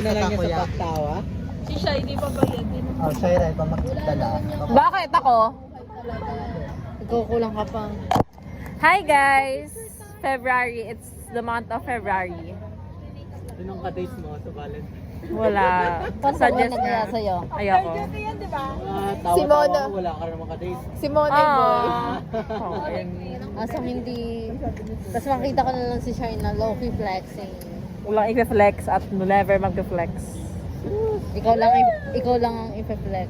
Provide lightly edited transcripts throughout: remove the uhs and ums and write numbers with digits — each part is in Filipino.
na lang niya sa pagtawa. Si Shai, di pa bayad din. Oh, Shaira, ito magdala. Bakit ako? Ikaw kulang ka pang. Hi guys! February. It's the month of February. Anong ka-dates mo sa Valentine? Wala. Suggest na sa'yo. Ayoko. Tawa-tawa Mona. ko, wala ka naman ka-dates. Si Mona boy. Oh, Asang hindi. Tapos makita ko na lang si Shai na low-key flexing. walang i-flex at never mag-flex. Ikaw lang ang ipe-flex.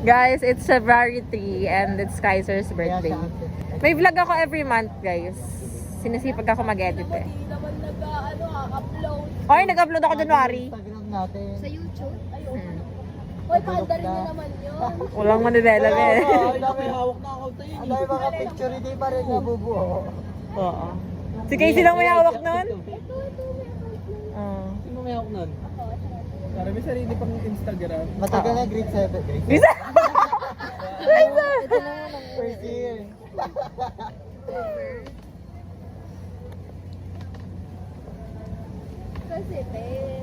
Guys, it's February 3 and it's Kaiser's birthday. May vlog ako every month, guys. Sinisipag ako mag-edit eh. Oy, nag-upload ako January. Instagram natin. Sa YouTube? Hoy, paanda rin niya naman yun. Walang manidelam eh. Ang dami hawak na ako tayo. Ang dami mga picture, hindi pa rin nabubuo. Oo. Si Casey lang may hawak nun. Sino may hawak nun? Para may sarili pang Instagram. Matagal na grade 7. Bisa! First year. Kasi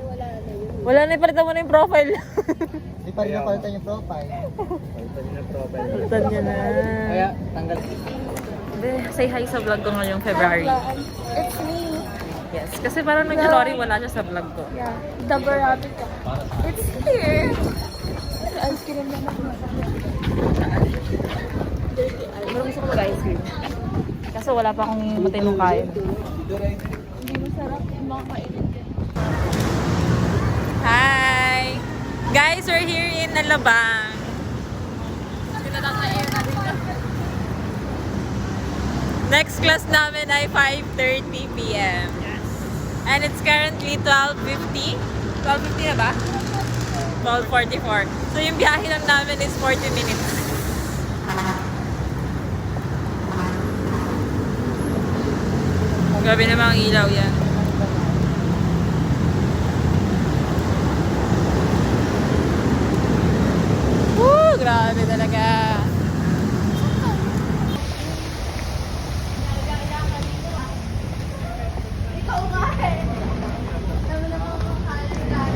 wala na yun. Wala na ipalitan mo na yung profile. Hindi pa rin napalitan yung profile. Palitan niya yung profile. Palitan niya na. Kaya, tanggal. Say hi sa vlog ko ngayong February. It's me. Yes, kasi parang nag-January wala siya sa vlog ko. Yeah. The Barabbit. It's here. Ice cream naman. Pero gusto ko mag-ice cream. Kaso wala pa akong matinong kain. Hindi masarap yung mga kainin. Hi! Guys, we're here in Alabang. Next class namin ay 5:30 p.m. Yes. And it's currently 12:50. 12:50 na ba? 12:44. So yung biyahe lang namin is 40 minutes. Grabe namang ilaw yan. Woo! Grabe talaga. Ikaw nga eh. Alam mo naman kung kailan.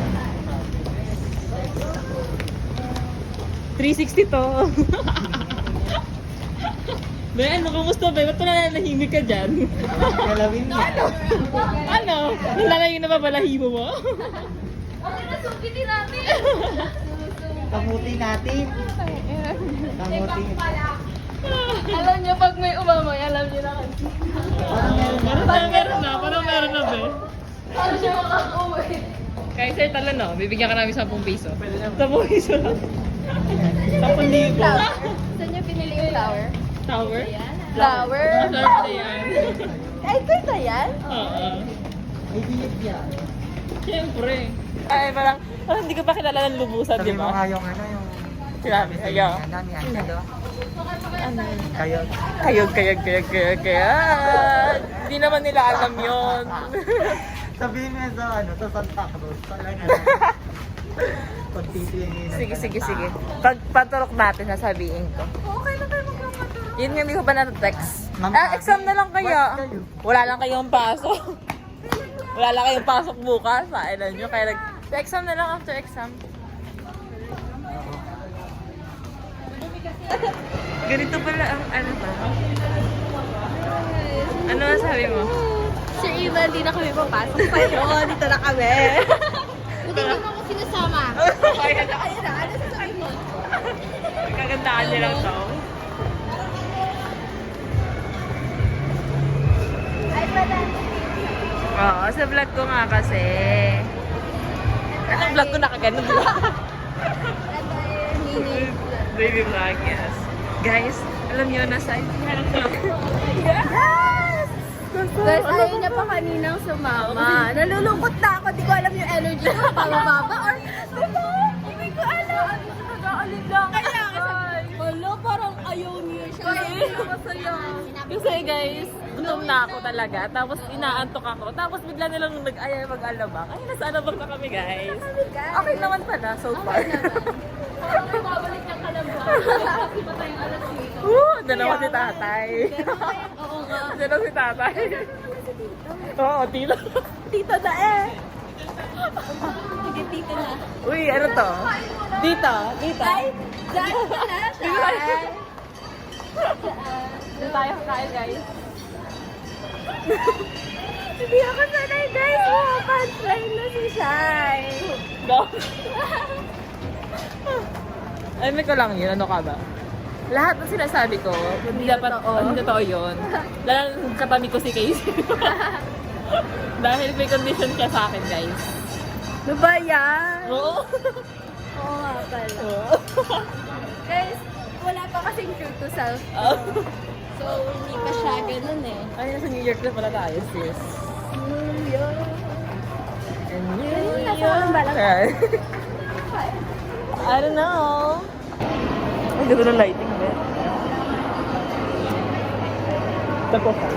360 to. Be, ano, kumusta ba? Ba't nananahimik ka dyan? Galawin niya. Ano? Nalalayo na ba balahibo mo? Okay na, sukitin natin. Kamuti natin. Kamuti. Alam niyo, pag may umamay, alam niyo na kasi. Parang meron na, be. Paano siya makaka-uwi? Kaya sir, talo no, bibigyan ka namin 10 piso. 10 piso lang. 10,000. Saan niyo pinili yung flower? Tower? Flower? Tower na yan. Ay, kaya yan? Oo. May bilip yan. Siyempre. Ay, parang hindi ko pa kilala ng lubusan, di Sabi mo nga ba? yung ano yung... Sinabi, ayaw. Nami, ano? Ano? Kayo. Kayod. Hindi naman nila alam yon. Sabihin mo sa ano, sa Santa Cruz. Talaga. Pagtitingin. Sige. Pag paturok natin, sasabihin ko. Okay na kayo magkakaturo. Yun nga, hindi ko pa na-text. Ma'am, Exam na lang kaya. what kayo? Wala lang kayong pasok. Wala lang kayong pasok bukas. Kailan nyo. Kaya exam na lang after exam. Ganito pala ang ano ba? Ano sabi mo? Sir Eva, hindi na kami papasok sa'yo. Dito na kami. Hindi mo ako sinasama. Ayun na. Ayun na, ano sasabihin mo? Kagandaan niya lang to. Ay, pala. Oo, sa vlog ko nga kasi. Anong vlog ko nakaganon, di ba? Ito ay mini. Baby vlog, yes. Guys, alam niyo, nasa harap ko lang. Yes! Guys, ayaw niya pa kaninang sumama. Nalulungkot na ako. Di ko alam yung energy ko. Pababa or... Diba? Hindi ko alam. Nag-aalib lang. Kaya wala, parang ayaw niya siya. Masaya. Kasi guys, gutom na ako talaga. Tapos inaantok ako. Tapos bigla nilang nag-ayay mag-alabang. Ay, nasa alabang na kami guys. Okay naman pala so far. Parang may babalik ng kalabang. Kasi pa tayong alas dito. Dalawa si tatay. Oo nga. Dalawa si tatay. Oo, tito. Tito na eh. Sige, tito na. Uy, ano to? Dito, dito. Ay, dyan ka na siya. Dito tayo kakain, guys. Hindi ako sanay, guys. Oh, punchline na si Shai. Go. Ay, may ko lang yun. Ano ka ba? Lahat ng sinasabi ko, hindi dapat, totoo. hindi totoo yun. Dahil katabi ko si Casey. Dahil may condition siya sa akin, guys. Ano ba yan? Oo. Oo nga pala. Oo. Guys, wala pa kasing true to self. Oh. So, hindi pa siya ganun eh. Ay, nasa New York na pala tayo, sis. New York. And New Ayun, nasa York. walang balang. I don't know. Ay, ganda ng lighting, ba? Ito po pa.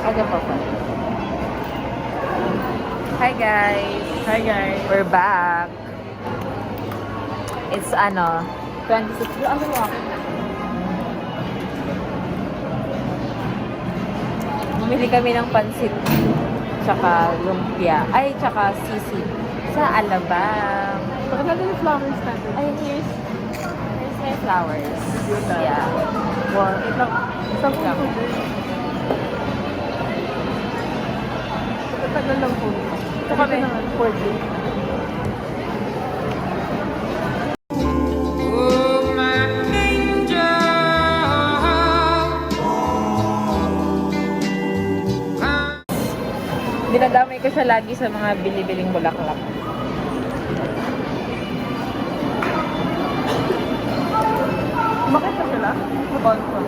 Aga po pa. Hi, guys. Hi, guys. We're back. It's 26. Ano mo ako? Bumili kami ng pansit. Tsaka lumpia. Ay, tsaka sisig. Sa Alabang. Pagkaganda yung flowers natin. Ay, here's my flowers. Yeah. Wow. Isang Lang. puso. Pagkatagal lang po. Ito kami. 4 days. Dinadamay ko siya lagi sa mga bili-biling bulaklak. Bakit pa sila? Makonsa.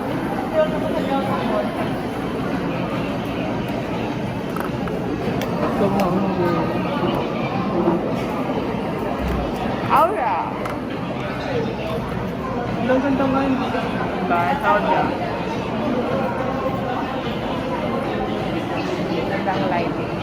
Aura! Ang ganda nga hindi. Diba? Aura. Gandang lighting.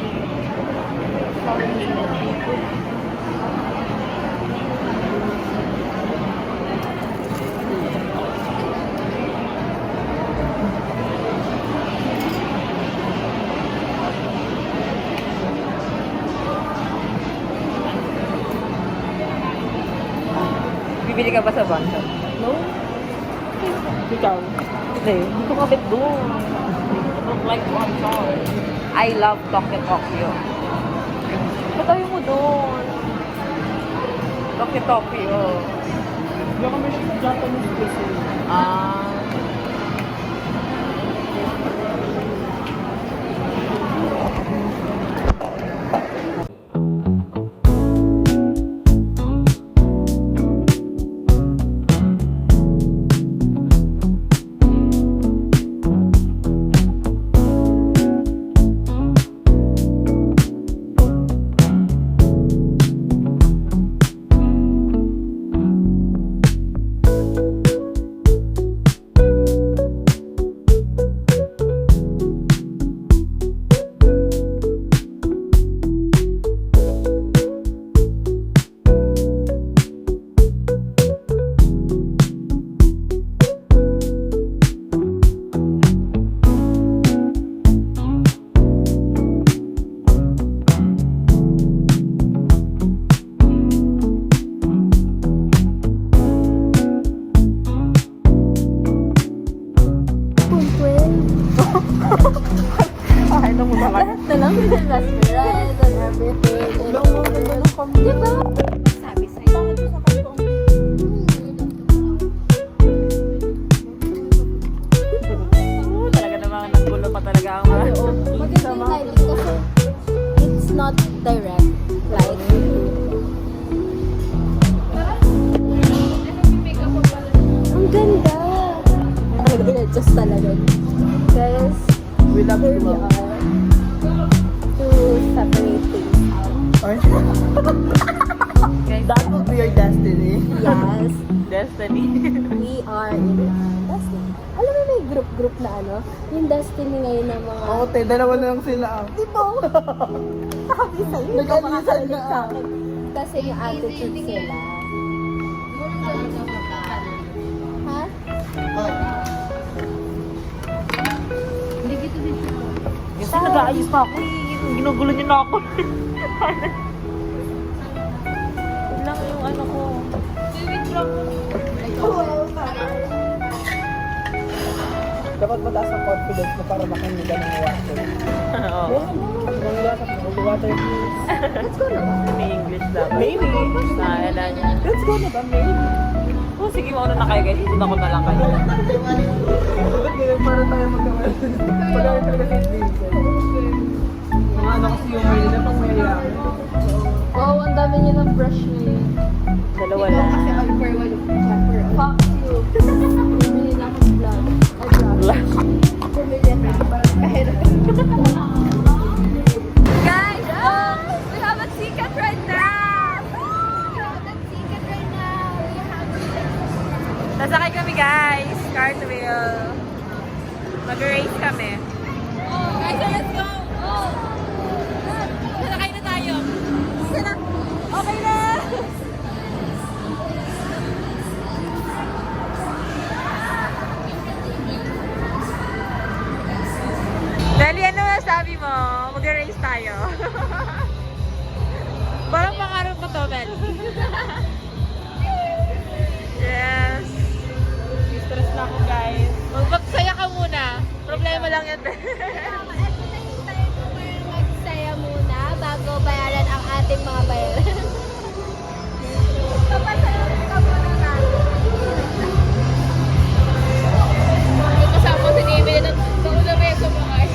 Bibili ka ba sa Bonshop? No? Ikaw? Hindi. Hindi ko kapit doon. Look like Bonshop. I love Tokyo Tokyo. Patayo mo doon. Tokyo Tokyo. Baka may Japanese kasi. Ah. Ay, nang muna ka. Lahat na lang sila mesmerize and everything. Ang ganda ng kami. Diba? Sabi sa'yo. Talaga namang nanggulo pa talaga ang mga. Oo. Maganda yung lighting kasi it's not direct light. Ang ganda! I-adjust talaga. Guys, We love here you, we ma'am. are to separate things out. Ay, Guys, that will be your destiny. Yes, Destiny. we are in Destiny. Alam mo may group na ano? Yung Destiny ngayon ng mga... Oo, te, dalawa na lang sila. Di ba? Sabi sa'yo, Nag-alisan na. sa akin. Kasi yung attitude sila. Ha? Kasi nag-aayos pa ako eh. Ginugulo niyo na ako. Lang yung ano ko. Dapat mataas ang confidence mo para makamila ng water. Oo. Water please. Let's go na ba? May English dapat. Maybe. Naalala niya. Let's go na ba? Maybe. Oh, sige, mauna na kayo guys. Isunod ako na lang kayo. Dapat ganyan para tayo magkawal. Pagkakit talaga sa Vincent. Mga ano kasi yung may na pang may Wow, ang dami niya ng brush niya. Dalawa lang. Fuck you. Bumili na akong vlog. Blush. Bumili na. Kahit. Guys, we have a ticket right now. We have a ticket right now. We have a Nasakay kami guys. Cartwheel. Mag-race kami. Guys, let's go! Nasakay na tayo. Okay na! Dali, ano masabi mo? Mag-race tayo. Parang pangarap ko to, Bel. Yes. Stress na ako, guys. Magsaya ka muna. Problema lang yan, Bel. magsaya muna bago bayaran ang ating mga bayaran. Papasayaran ka muna natin. Yung kasama ko sinibili ng una may sumakay.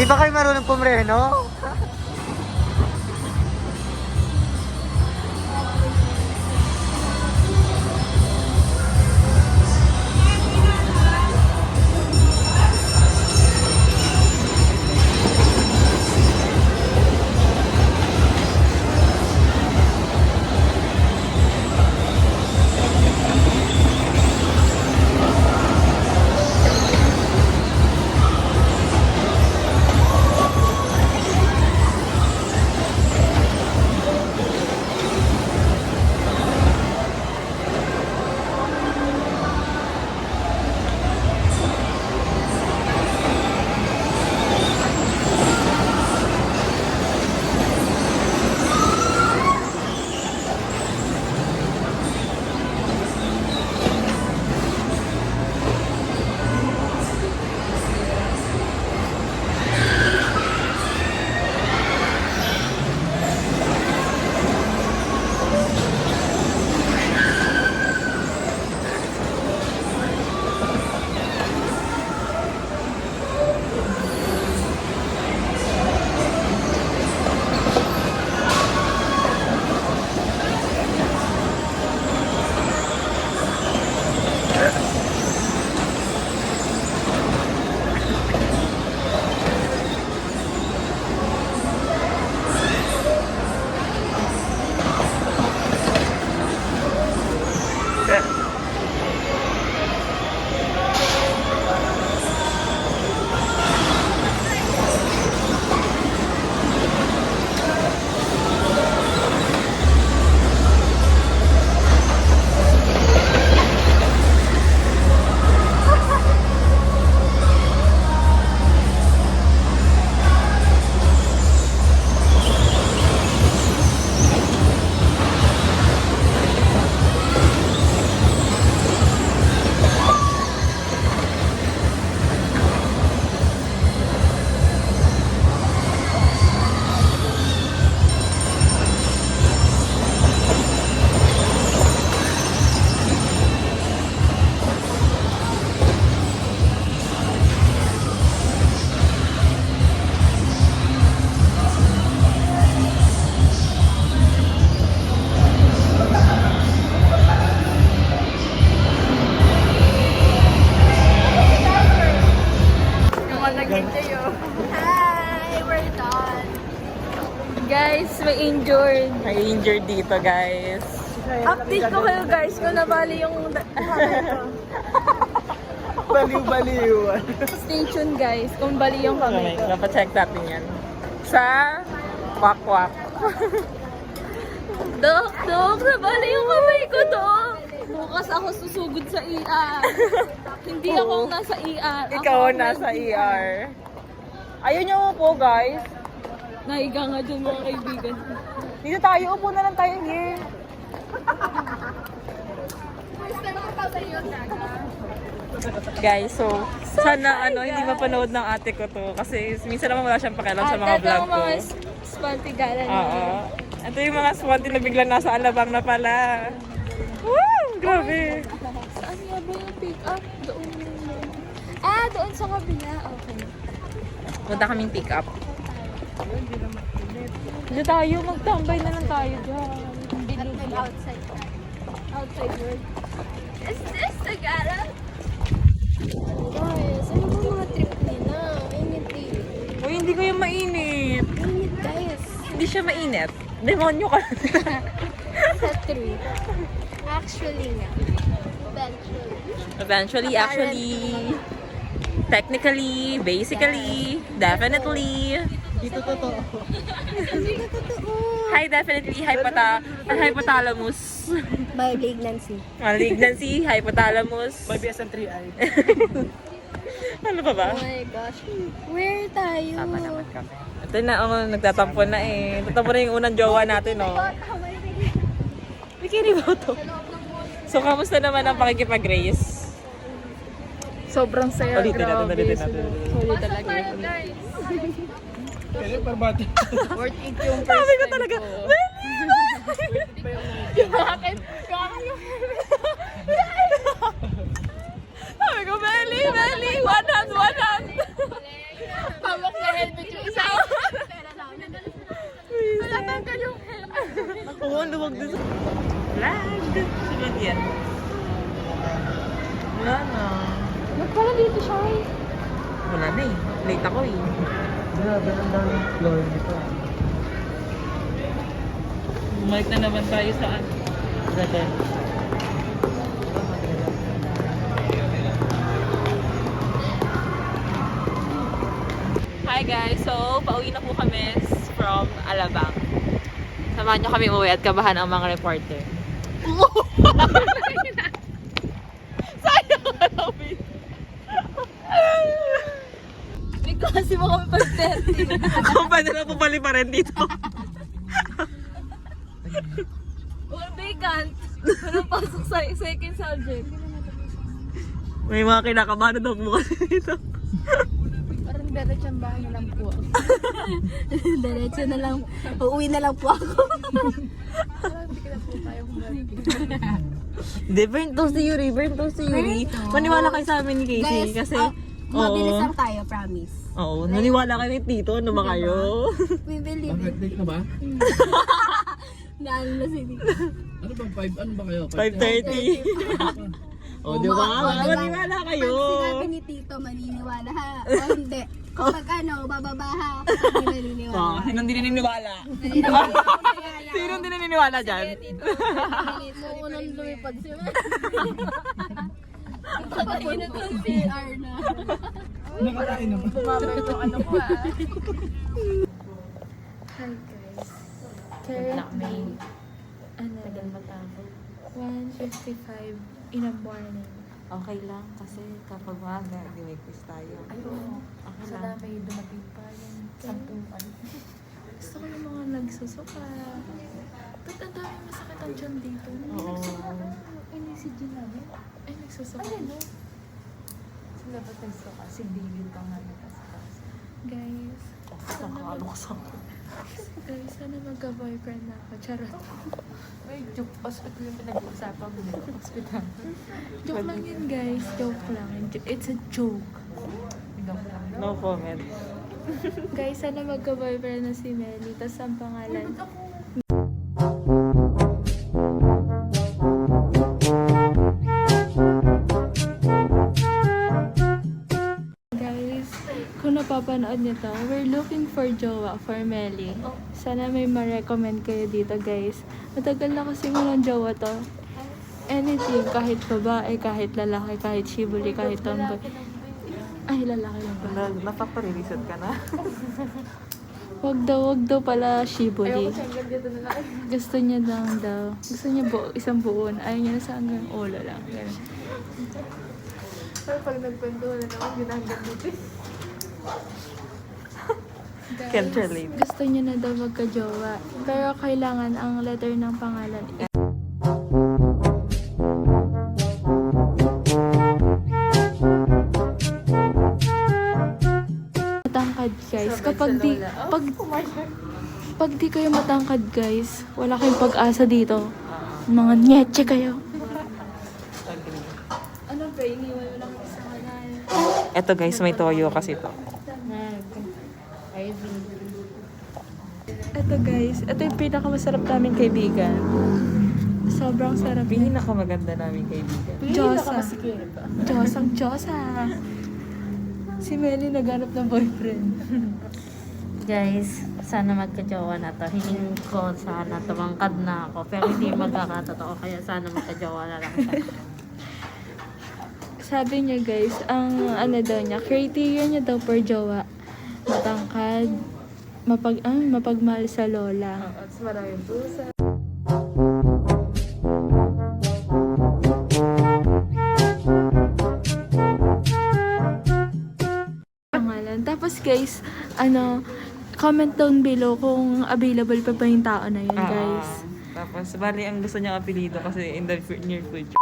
Di ba kayo marunong pumreno? may injured. May injured dito, guys. Update ko kayo guys kung nabali yung kamay ko. Baliw-baliw. Stay tuned guys kung bali yung kamay ko. Napacheck natin yan. Sa Wakwak. Dok, nabali yung kamay ko, Dok. Bukas ako susugod sa ER. Hindi ako ang nasa ER. Ikaw ang nasa ER. Ayun yung upo, guys. Nahiga nga dyan mga kaibigan. Dito tayo, upo na lang tayo here. Guys, so sana hindi mapanood ng ate ko to kasi minsan naman wala siyang pakialam sa mga vlog ko. mga spaltigalan. Oo. Ito yung mga swanty na biglang nasa alabang na pala. Woo! Grabe. Saan nga ba yung pick up? Doon. Doon sa kabila. Okay. Punta kaming pick up. Dito tayo, magtambay na lang tayo dyan. Bilog outside. Outside world. Is this the garage? Guys, ano ba mga trip nila? Init eh. Uy, hindi ko yung mainit. Init guys. Hindi siya mainit. Demonyo ka. Sa true. Actually nga. Eventually, actually, technically, basically, definitely. Dito totoo. Hi, definitely, hypothalamus. Malignancy. Malignancy, hypothalamus. May BSN3i. Ano pa ba? Oh my gosh. Where tayo? Tama naman kami. Ito na, nagtatampo na eh. Tatampo na yung unang jowa natin, oh. Bikini-boto. So, kamusta naman ang pakikipag-race? Sobrang saya. Ulitin natin, grabe. ulitin natin. Solid talaga yun. Kaya parbati. Worth it yung first Sabi ko time talaga, ko. Beli! Bakit? Sabi ko, Beli! Beli! One hand! Pawak na helmet yung isa. Pera namin. Natanggal yung helmet. Oo, luwag din sa... Flag! Sunod yan. Wala na. Ba't pala dito siya eh? Wala na eh. Late ako eh. Grabe, ang daming floor dito. Bumalik na naman tayo saan? Dati. Hi guys! So, pauwi na po kami from Alabang. Samahan nyo kami uwi at kabahan ang mga reporter. Sayang ka namin! May klase mo kami pag-30. Kung pwede na pupali pa rin dito. Or vacant. Walang pasok sa second subject. May mga kinakabahan na daw po kasi dito. Parang diretso ang bahay na lang po ako. Diretso na lang. Uuwi na lang po ako. Parang hindi ka na po tayo kumalik. Hindi, burn toast si Yuri. Burn toast si Yuri. Maniwala kayo sa amin ni Casey. Kasi, mabilis lang tayo, promise. Oo, naniwala kayo ni Tito. Ano ba kayo? We believe it. Late na ba? Naano na si Tito. Ano ba? 5? Ano ba kayo? 5:30. O, di ba? Maniwala kayo. Pag sinabi ni Tito, maniniwala ha. O hindi. Kapag bababa ha, hindi maniniwala. Oh, sinong di naniniwala? Sinong di naniniwala dyan? Mo unang lumipad siya. Kapag inutong CR na. Nakakain naman. Bumaba yung ano ko ah. Hi guys. Currently, tagal matapos. 1:55 in the morning. Okay lang kasi kapag maaga, di may quiz tayo. Ayun. Okay Sa lang. dami dumating pa yung sampuan. Gusto ko yung mga nagsusuka. Ba't ang dami masakit ang tiyan dito? Oo. Inisig yun namin. Ay, nagsusuka. Ano? Sa labas nagsuka. Si David pa nga nagsuka. Guys. Nakakalok sa Guys, sana magka-boyfriend na ako. Charot. Ay, joke. Hospital yung pinag-uusapan mo. Hospital. Joke lang yun, guys. Joke lang. It's a joke. Joke lang. No comment. Guys, sana magka-boyfriend na si Melly. Tapos ang pangalan. Guys, kung napapanood niyo to, we're looking for jowa for Melly. Sana may ma-recommend kayo dito, guys. Matagal na kasi walang jowa to. Anything, kahit babae, kahit lalaki, kahit shibuli, kahit tomboy. Ay, lalaki lang ba? Na-factory reset ka na. Wag daw pala shibuli. Gusto niya lang daw. Gusto niya isang buon. Ayaw niya na sa hanggang ulo lang. Ganun. Pero pag nagkwento na naman, ginagawa dito. Can't relate. Gusto niya na daw magka-jowa. Pero kailangan ang letter ng pangalan. Matangkad, guys. Pag di kayo matangkad, guys, wala kayong pag-asa dito. Mga nyetche kayo. Ano ba? Iniwan mo lang isa ka na. Eto guys, may toyo kasi to. Ito guys, ito yung pinakamasarap namin kaibigan. Sobrang sarap. Pinakamaganda namin kaibigan. Diyosa. Diyosa. Si Melly naghanap ng boyfriend. Guys, sana magka-jowa na to. Hiling ko sana tumangkad na ako. Pero hindi magkakatotoo. Kaya sana magka-jowa na lang siya. Sabi niya guys, ang ano daw niya, criteria niya daw per jowa. Matangkad, mapagmahal sa lola. At maraming pusa. Pangalan. Tapos guys, comment down below kung available pa ba yung tao na yun, guys. Tapos, bali, ang gusto niyang apelido kasi in the near future.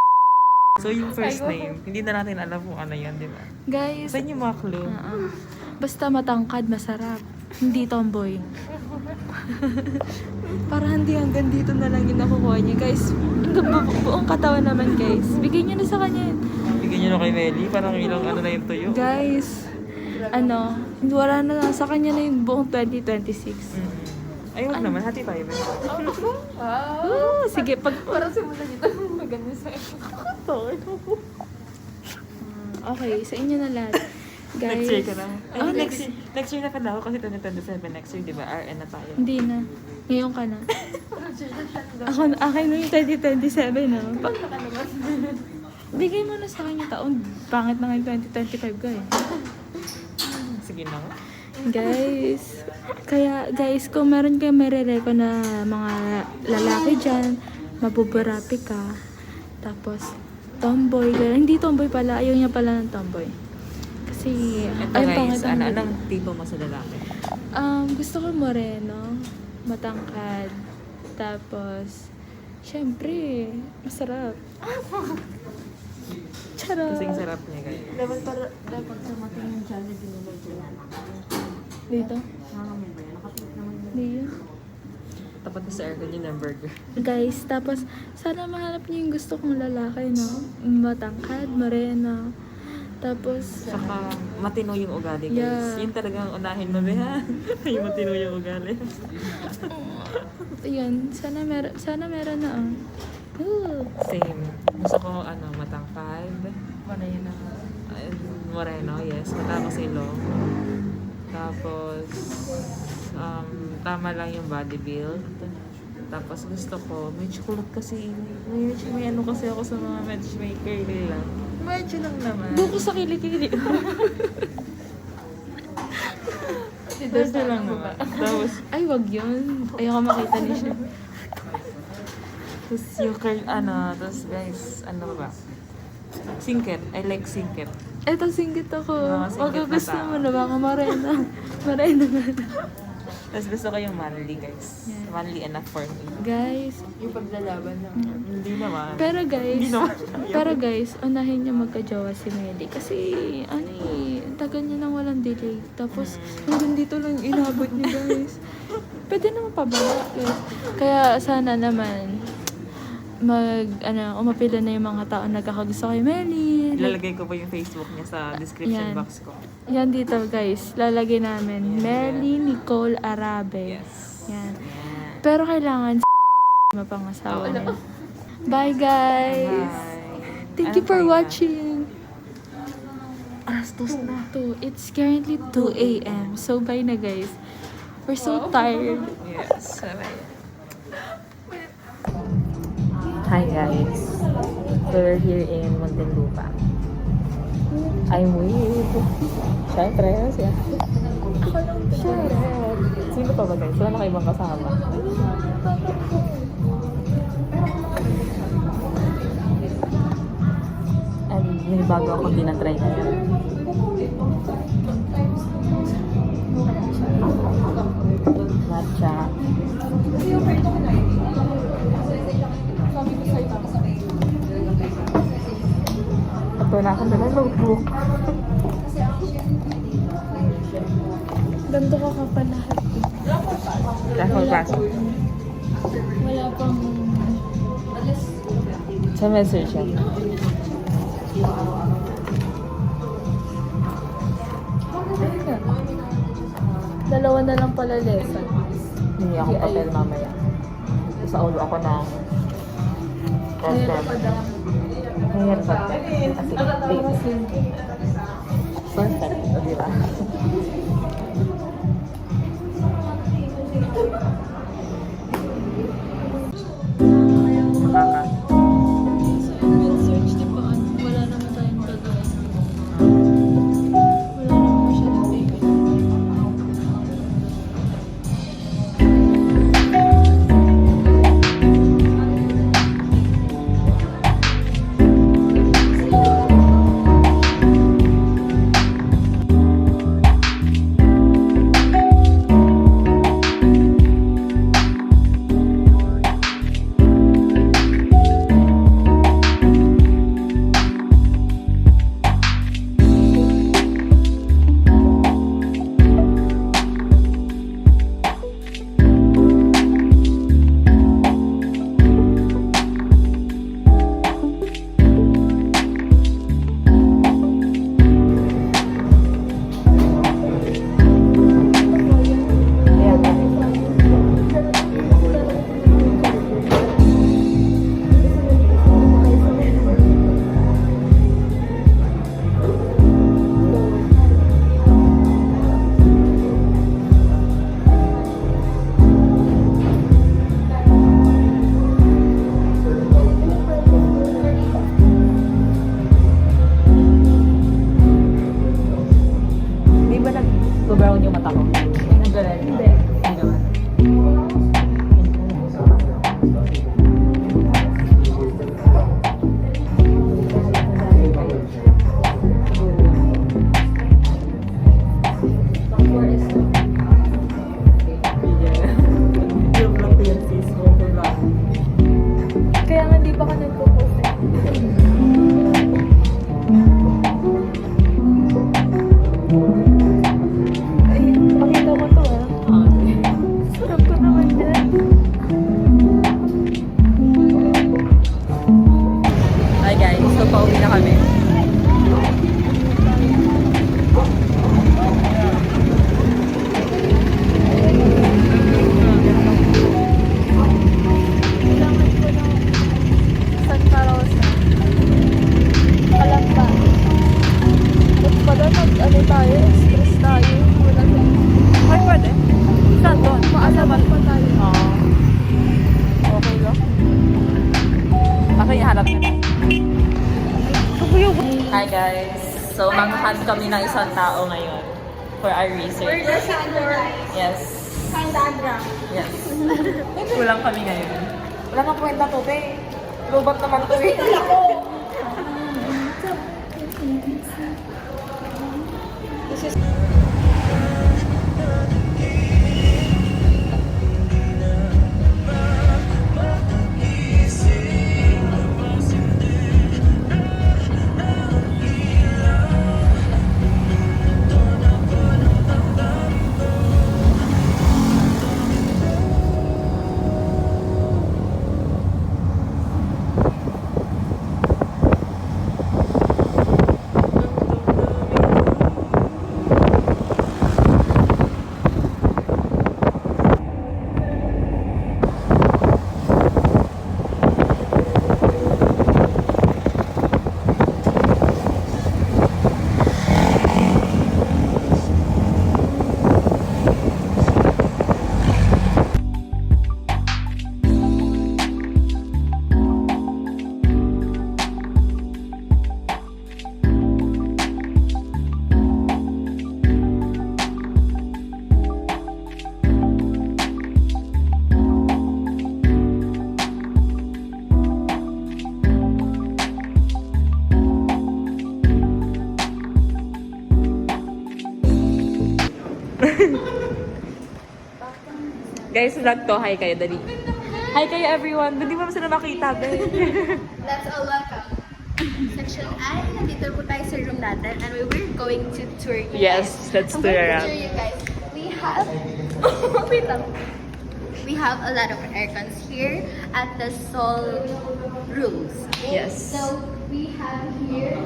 So, yung first name, hindi na natin alam kung ano yan, di ba? Guys, Saan yung mga clue? basta matangkad, masarap. Hindi tomboy. Para hindi hanggang dito na lang yung nakukuha niya. Guys, buong katawan naman, guys. Bigyan niyo na sa kanya. Bigyan niyo na kay Melly, parang ilang ano na yung tuyo. Guys, wala na sa kanya na yung buong 2026. Ay, wag naman, hati tayo ba? Sige, Parang simula dito. Maganda sa'yo. Okay, sa inyo na lahat. Guys, Next year ka na. Ay, Oh, next year na pala ako kasi 2027 next year, di ba? RN na tayo. Hindi na. Ngayon ka na. Akin na yung 2027, no? Bigay mo na sa kanya taon. Pangit na nga yung 2025 ka eh. Sige na. Guys, kaya guys, kung meron kayo marereko na mga lalaki dyan, mabuburapi ka, tapos tomboy, hindi tomboy pala, ayaw niya pala ng tomboy. Kasi, Ito ay, guys, pangit ang anong tipo mo sa lalaki? gusto ko moreno, matangkad, tapos, syempre, masarap. Charot. Kasing sarap niya guys. Dapat dumating yung Jollibee nila dyan. Dito? Nakakami ba yan? Nakapit naman yun. Hindi yun. Tapat na sa aircon yung hamburger. Guys, tapos sana mahanap niyo yung gusto kong lalaki, no? Matangkad, moreno. Tapos, Saka matino yung ugali guys. Yeah. Yun talagang unahin mo ba? Yung matino yung ugali. yun, sana meron na, Same. Gusto ko matangkad. Moreno. Moreno, yes. Matapos ilong. Tapos, tama lang yung body build. Tapos gusto ko, medyo kulot kasi. May ano kasi ako sa mga medyo may curly lang. Medyo lang naman. Buko sa kilikili. Medyo lang naman. Tapos, Ay, wag yun. Ayoko makita ni siya. tapos yung curl, tapos guys, ano ba? Singket. I like singket. Eto, singgit ako. Mga singgit na Gusto tao. mo na baka moreno. Moreno na. Tapos gusto ko yung manly guys. Yeah. Manly enough for me. Guys, Yung paglalaban lang. Hindi naman. Pero naman. guys, unahin niya magka-jowa si Melly. Kasi, tagal niya nang walang delay. Tapos, hanggang dito lang inabot niya, guys. Pwede naman pababa, guys. Kaya, sana naman, umapila na yung mga tao nagkakagusto kay Melly. Ilalagay ko pa yung Facebook niya sa description Yan. box ko. Yan dito, guys. Lalagay namin. Melly Nicole Arabe. Yes. Yan. Yan. Pero kailangan mapangasawa niya. Bye, guys. Bye. Thank you for watching. 2. It's currently 2 a.m. So, bye na guys. We're so tired. Yes. Hi guys. So we're here in Muntinlupa. I'm with... Siyempre, siya. Siyempre. Sino pa ba guys? Wala na kayo ibang kasama. And may bago akong dinatry ngayon. Matcha. Ito na akong dala notebook. Ganto ka pa lahat. Raffle pass. Wala pang... Sa message yan. Dalawa na lang pala lesson. Hindi ako papel mamaya. Sa ulo ako ng... Mayroon pa daw. Mayroon pa. Kasi, perfect. O, diba? Makaka. Search di ba? Wala naman tayong gagawin. Wala naman masyadong bigay. Di ba nag-brown yung mata ko? Nag-brown? Hindi. Hindi naman. Kaya nga di pa ka nagpo-post eh. Ay, pakita mo to ah. Sarap ko naman yan. Hi guys, so pauwi na kami. Kailangan ko ng Santa Rosa. Alam ba? Ba't pala ano tayo? Express tayo. Wala na. Ay, pwede. Saan doon? Maalaman pa tayo. Oo. Okay lang. Ako yung hanap nila. Hi guys. So, manghunt kami ng isang tao ngayon for our research. Yes. Yes. Kulang kami ngayon. Wala nang kwenta to, be. Robot naman to, eh. Guys, vlog to. Hi kayo, dali. Hi kayo everyone. Hindi mo sila makita, babe. Let's all welcome. Section I, nandito po tayo sa room natin and we're going to tour you Yes, guys. let's I'm tour going to around. tour you guys. We have, wait lang. We have a lot of aircons here at the Sol rooms. Yes. So we have here.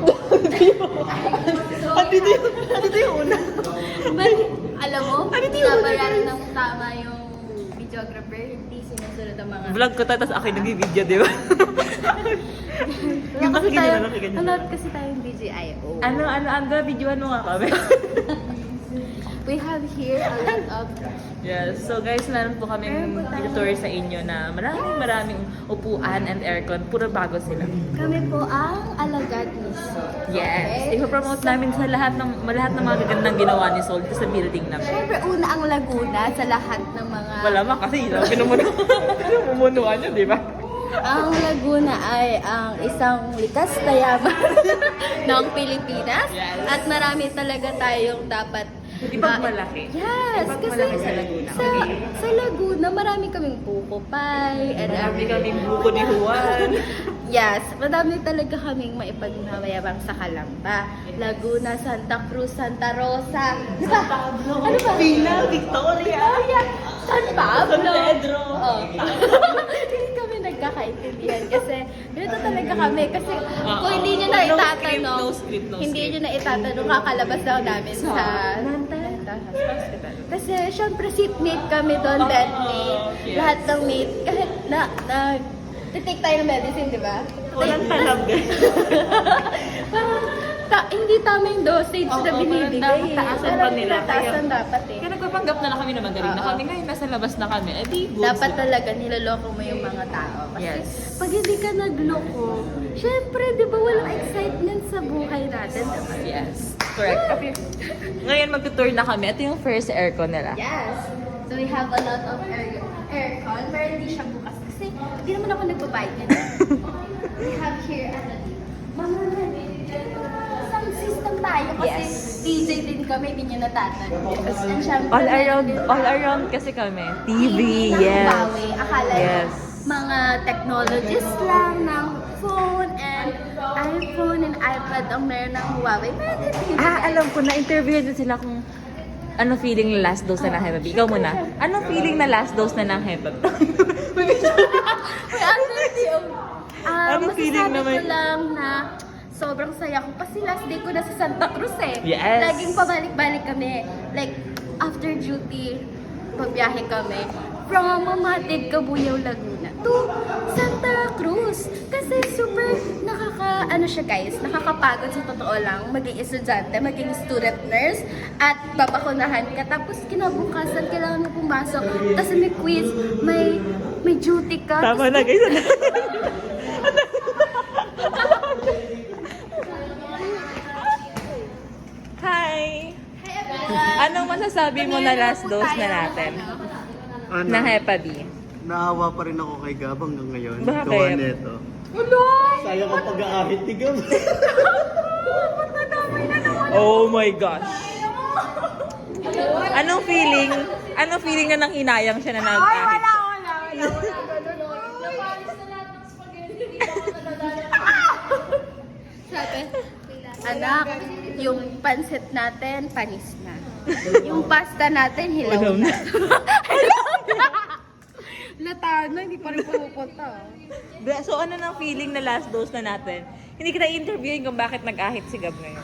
Andito yung una. But, alam mo, nabayaran ng tama yung videographer, hindi sinusunod ang mga... Vlog ko tayo, tapos ako yung nag-video, di ba? Yung Kasi nakikita tayo, na nakikita. wala kasi tayong DJIO. Ano, videoan mo nga kami. We have here a lot of... Yes, so guys, meron po kaming tour sa inyo na maraming upuan and aircon. Puro bago sila. Kami po ang alagad ni Sol. Yes, Okay? ipopromote namin sa lahat ng mga gagandang ginawa ni Sol sa building namin. Siyempre, una ang Laguna sa lahat ng mga... Wala man kasi yun ang pinumunuan niya, di ba? Ang Laguna ay ang isang likas na yaman ng Pilipinas. Yes. At marami talaga tayong dapat Ipagmalaki. Yes, Ipagmalaki sa Laguna. Sa Laguna, marami kaming buko pie. And Marami kaming buko ni Juan. Yes, madami talaga kaming maipagmamayabang sa Calamba. Laguna, Santa Cruz, Santa Rosa. Di ba? Ano ba? Pina, Victoria. Oh, yeah. San Pablo. San Pedro. Oh. Hindi kami nagkakaintindihan kasi ganito talaga kami. Kasi kung hindi nyo na No itatanong, script, no hindi script. nyo na itatanong, kakalabas daw namin sa kasi syempre seatmate kami doon, bedmate. yes. Lahat ng mate, kahit take tayo ng medicine, di ba? Walang talab, guys. Parang hindi tama yung dosage na binibigay. Parang taasan pa nila. Taasan dapat eh. Kaya nagpapanggap na kami na magaling na Oo. kami. Ngayon, nasa labas na kami. Eh, di good. Dapat talaga niloloko mo yung mga tao. Kasi Yes. pag hindi ka nagloko, syempre, di ba walang excitement sa buhay natin, diba? Yes. Correct. Okay. Ngayon, mag-tour na kami. Ito yung first aircon nila. Yes. So we have a lot of aircon, pero hindi siya bukas. Kasi hindi naman ako nagbabayad yan. We have here, sound system tayo kasi Yes. DJ din kami, hindi nyo natatanong. And syempre, All around kasi kami. TV, yes. Huawei. Akala Yes. mga technologists lang ng phone and iPhone and iPad ang meron ng Huawei. Meron din TV. Alam ko, na-interview din sila kung ano feeling na last dose na ng Hepabi. Ikaw muna. Anong feeling na last dose na ng Hepabi? May underview. Anong feeling Masasabi naman? ko lang na sobrang saya ko kasi last day ko na sa Santa Cruz eh. Yes. Laging pabalik-balik kami. Like, after duty, pagbiyahe kami. From Mamatid, Cabuyao, Laguna to Santa Cruz. Kasi super nakakapagod sa totoo lang. Maging estudyante, maging student nurse, at babakunahan ka. Tapos kinabukasan, kailangan mo pumasok. Tapos may quiz, may duty ka. Tama na, guys. Hi! Hi everyone! Anong masasabi mo na last dose na natin? Ano, Na Hepabi? naawa pa rin ako kay Gab hanggang ngayon. Bakit? Gawa nito. Sayang ang pag-aahit ni Gab. Oh my gosh! Anong feeling na nang hinayang siya na nag-ahit? Sabi, anak, yung pansit natin, panis na. Yung pasta natin, hilaw Hilaw na. na. Lataan na, hindi pa rin pumupunta. So ano nang feeling na last dose na natin? Hindi kita interviewin kung bakit nag-ahit si Gab ngayon.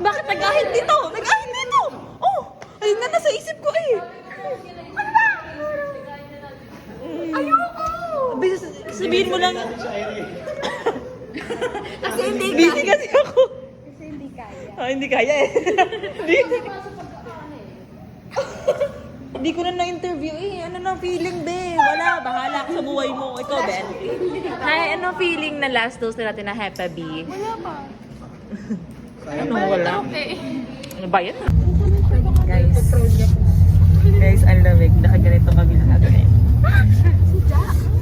Bakit nag-ahit dito? Nag-ahit dito! Oh! Ayun na, nasa isip ko eh! Ano ba? Ayoko! Sabihin mo lang. Kasi hindi Busy kasi ako. Kasi hindi kaya. Hindi kaya eh. Hindi ko na na-interview eh. Ano na feeling, be? Wala, bahala ka sa buhay mo. Ikaw, Ben. Hi, ano feeling na last dose na natin na Hepabi? Wala pa. Ano wala? Ano ba yan? Guys, ang lamig. Nakaganito kami lahat ngayon.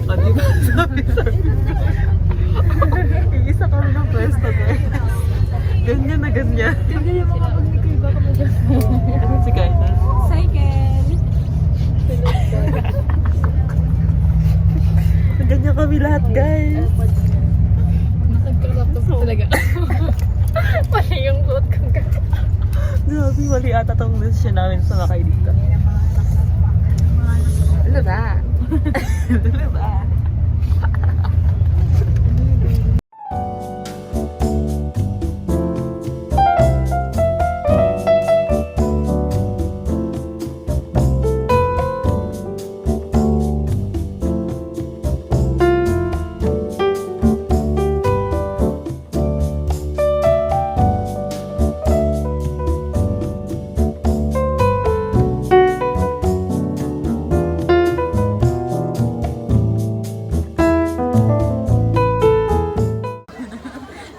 O, di ba? Isa kami ng pwesto, guys. Ganyan na ganyan. Ganyan yung mga pag-mikay ba kami Ano si Kyle? Cycle. Ganyan kami lahat, guys. Talaga. Pati yung suot kong Grabe, mali ata tong decision namin sa makay dito. Ano ba? Ano ba?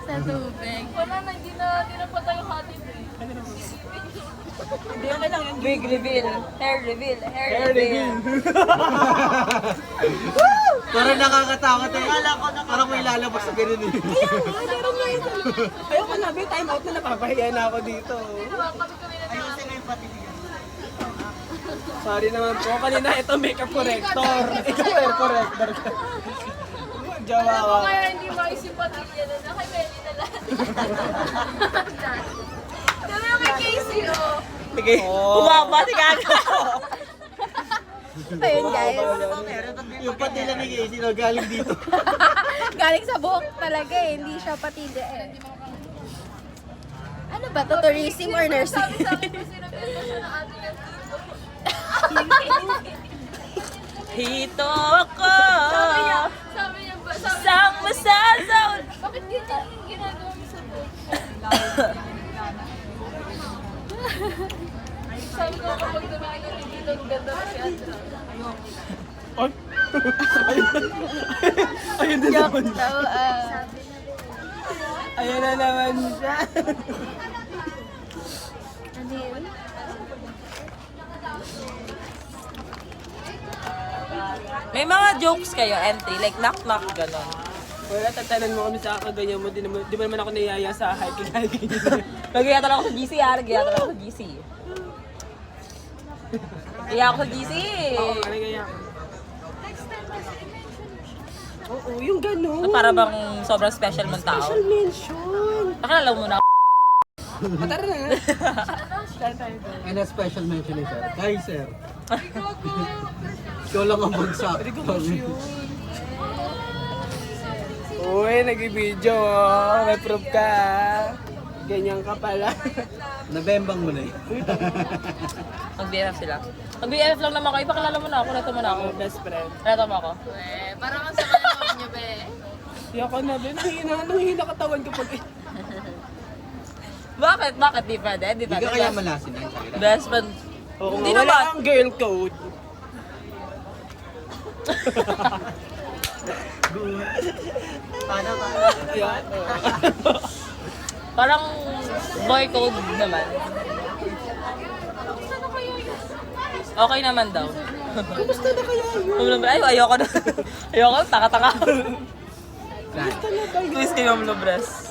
Sa tubig. Wala na, hindi na pa tayo hatid eh. Big reveal. Hair reveal. Hair reveal. Parang nakakatakot eh. Parang may lalabas sa ganun eh. Ayoko na, may time out na napapahiya na ako dito. Ayusin mo yung patinig. Sorry naman po, kanina ito makeup corrector. Ikaw hair corrector ka. Jawa ka. Kaya hindi maisip patilya na kay Melly na lang. Dami yung kay Casey oh. Sige. Bumaba si Gaga. Ayun guys. Yung patila ni Casey na galing dito. Galing sa buhok talaga eh, hindi siya patilya eh. Ano ba to? Tourism or nursing? Hito ako. Sabi niya ba? Sang masasaw. Bakit ganyan yung ginagawa mo sa buhok? Sabi ko kapag tumingin ka dito, ang ganda mo si Andra. Ayun na naman. So, Ayun na naman siya. ano yun? May mga jokes kayo, entry, like knock-knock, gano'n. Wala, tatanan mo kami sa kaganyan mo. Di ba naman ako niyaya sa hiking. Nagiyatan ako sa GC, nagiyatan ako sa GC. Iya ako sa GC. Oo, ano kaya? Oo, yung gano'n. So, para bang sobrang special mong tao. Special mention. Nakilala mo na ako. Tara na. And a special mention is sir. Hi sir. Ikaw lang ang bagsak. Uy, nag-video oh. May proof ka. Ganyan ka pala. Nabembang mo na eh. Mag-BFF sila. Mag-BFF lang naman kayo. Ipakilala mo na ako. Reto mo na ako. Best friend. Reto mo ako. Parang ang sama naman niyo, be. Yoko na din. Nanghihina katawan ko pag... Bakit? Bakit di pwede? Di Hindi ka pwede. kaya malasin ang salita. Best friend. Oo, Hindi wala naman. kang girl code. Paano? Ayan. Parang boy code naman. Okay naman daw. Kumusta na kaya yun? Ay, ayoko na. Ayoko, taka-taka. Saan? Please kayo, Mlobres.